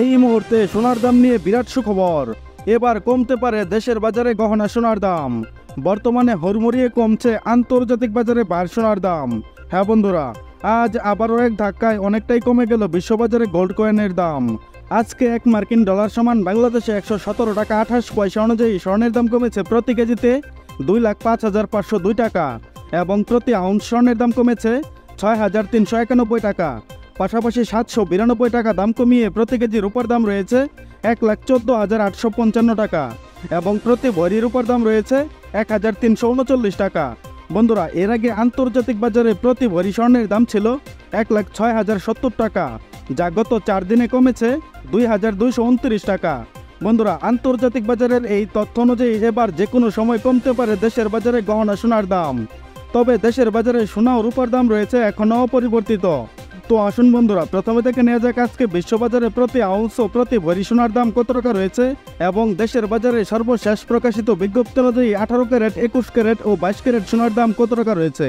এই মুহূর্তে সোনার দাম নিয়ে বিরাট সুখবর। এবার কমতে পারে দেশের বাজারে গহনা সোনার দাম। বর্তমানে হুড়মুড়িয়ে কমছে আন্তর্জাতিক বাজারে বার সোনার দাম। হ্যাঁ বন্ধুরা, আজ আবারও এক ধাক্কায় অনেকটাই কমে গেল বিশ্ববাজারে গোল্ড কয়েনের দাম। আজকে এক মার্কিন ডলার সমান বাংলাদেশে 117 টাকা 28 পয়সা অনুযায়ী স্বর্ণের দাম কমেছে প্রতি কেজিতে 2,05,502 টাকা এবং প্রতি আউন্স স্বর্ণের দাম কমেছে 6,391 টাকা। পাশাপাশি 792 টাকা দাম কমিয়ে প্রতি কেজি রূপার দাম রয়েছে 1,14,855 টাকা এবং প্রতি ভরি রূপার দাম রয়েছে 1,339 টাকা। বন্ধুরা, এর আগে আন্তর্জাতিক বাজারে প্রতি ভরি স্বর্ণের দাম ছিল 1,06,070 টাকা, যা গত 4 দিনে কমেছে 2,229 টাকা। বন্ধুরা, আন্তর্জাতিক বাজারের এই তথ্য অনুযায়ী এবার যে কোনো সময় কমতে পারে দেশের বাজারে গহনা সোনার দাম। তবে দেশের বাজারে সোনা ও রূপার দাম রয়েছে এখনও অপরিবর্তিত। তো আসুন বন্ধুরা, প্রথমে দেখে নেওয়া যাক আজকে বিশ্ববাজারে প্রতি আউন্স ও প্রতি ভরি সোনার দাম কত টাকা রয়েছে এবং দেশের বাজারে সর্বশেষ প্রকাশিত বিজ্ঞপ্তি অনুযায়ী 18 ক্যারেট, 21 ক্যারেট ও 22 ক্যারেট সোনার দাম কত টাকা রয়েছে।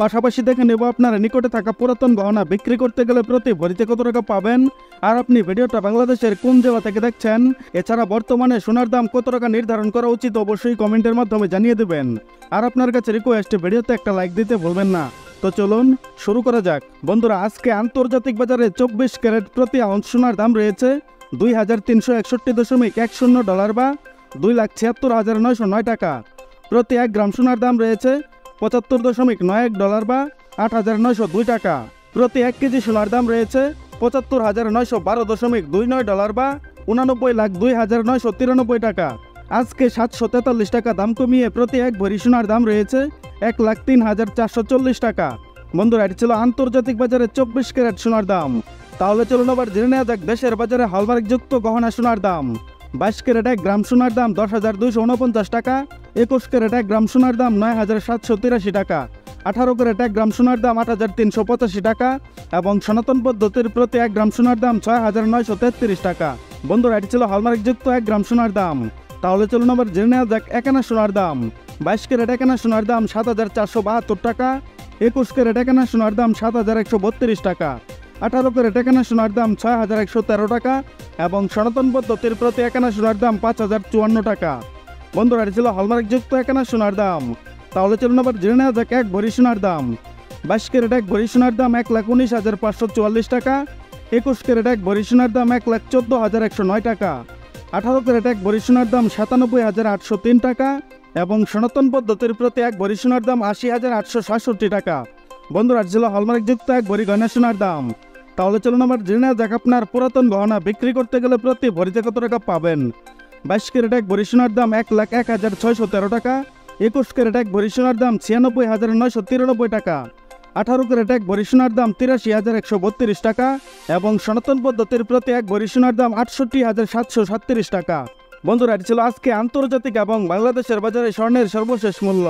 পাশাপাশি দেখে নেব আপনার নিকটে থাকা পুরাতন গহনা বিক্রি করতে গেলে প্রতি ভরিতে কত টাকা পাবেন আর আপনি ভিডিওটা বাংলাদেশের কোন জেলা থেকে দেখছেন। এছাড়া বর্তমানে সোনার দাম কত টাকা নির্ধারণ করা উচিত অবশ্যই কমেন্টের মাধ্যমে জানিয়ে দেবেন। আর আপনার কাছে রিকোয়েস্ট, ভিডিওতে একটা লাইক দিতে ভুলবেন না। তো চলুন শুরু করা যাক। বন্ধুরা, আজকে আন্তর্জাতিক বাজারে 24 ক্যারেট প্রতি আউন্স সোনার দাম রয়েছে 2,361.10 ডলার বা 2,76,909 টাকা। প্রতি 1 গ্রাম সোনার দাম রয়েছে 75.91 ডলার বা 8,902 টাকা। প্রতি 1 কেজি সোনার দাম রয়েছে 75,912.29 ডলার বা 89,02,993 টাকা। আজকে 743 টাকা দাম কমিয়ে প্রতি 1 ভরি সোনার দাম রয়েছে 1,03,440 টাকা। বন্ধুরা, এটি ছিল আন্তর্জাতিক বাজারে 24 ক্যারেট সোনার দাম। তাহলে চলুন আবার জেনে নেওয়া যাক দেশের বাজারে হলমার্কযুক্ত গহনা সোনার দাম। 22 ক্যারেট 1 গ্রাম সোনার দাম 10,249 টাকা, 21 ক্যারেট 1 গ্রাম সোনার দাম 9,783 টাকা, 18 ক্যারেট 1 গ্রাম সোনার দাম 8,385 টাকা এবং সনাতন পদ্ধতির প্রতি 1 গ্রাম সোনার দাম 6,933 টাকা। বন্ধুরা, এটি ছিল হলমার্কযুক্ত 1 গ্রাম সোনার দাম। তাহলে চলুন আবার জেনে নেওয়া যাক 1 আনা সোনার দাম। 22 ক্যারেট 1 আনা সোনার দাম 7,472 টাকা, 21 ক্যারেট 1 আনা সোনার দাম 7,132 টাকা, 18 ক্যারেট 1 আনা সোনার দাম 6,113 টাকা এবং সনাতন পদ্ধতির প্রতি 1 আনা সোনার দাম 5,054 টাকা। বন্ধুরা, এটি ছিল হলমার্কযুক্ত 1 আনা সোনার দাম। তাহলে চলুন আবার জেনে নেওয়া যাক 1 ভরি সোনার দাম। 22 ক্যারেট 1 ভরি সোনার দাম 1,19,544 টাকা, 21 ক্যারেট 1 ভরি সোনার দাম 1,14,109 টাকা, 18 ক্যারেট 1 ভরি সোনার দাম 97,803 টাকা এবং সনাতন পদ্ধতির প্রতি 1 ভরি সোনার দাম 80,867 টাকা। বন্ধুরা, ছিল হলমার্কযুক্ত 1 ভরি গয়না সোনার দাম। তাহলে চলুন আবার জেনে নেওয়া যাক আপনার পুরাতন গহনা বিক্রি করতে গেলে প্রতি ভরিতে কত টাকা পাবেন। 22 ক্যারেট 1 ভরি সোনার দাম 1,01,613 টাকা, 21 ক্যারেট 1 ভরি সোনার দাম 96,993 টাকা, 18 ক্যারেট 1 ভরি সোনার দাম 83,132 টাকা এবং সনাতন পদ্ধতির প্রতি 1 ভরি সোনার দাম 68,737 টাকা। বন্ধুরা, এটি ছিল আজকে আন্তর্জাতিক এবং বাংলাদেশের বাজারে স্বর্ণের সর্বশেষ মূল্য।